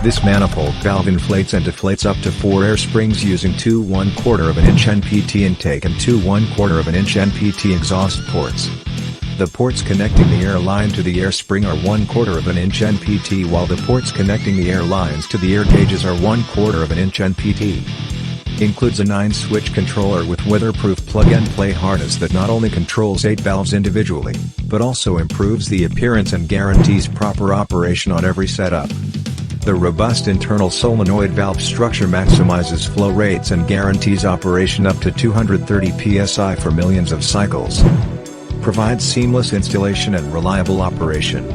This manifold valve inflates and deflates up to 4 air springs using two 1/4 inch NPT intake and two 1/4 inch NPT exhaust ports. The ports connecting the air line to the air spring are 1/4 inch NPT, while the ports connecting the air lines to the air gauges are 1/4 inch NPT. Includes a 9-switch controller with weatherproof plug-and-play harness that not only controls 8 valves individually, but also improves the appearance and guarantees proper operation on every setup. The robust internal solenoid valve structure maximizes flow rates and guarantees operation up to 230 psi for millions of cycles. Provides seamless installation and reliable operation.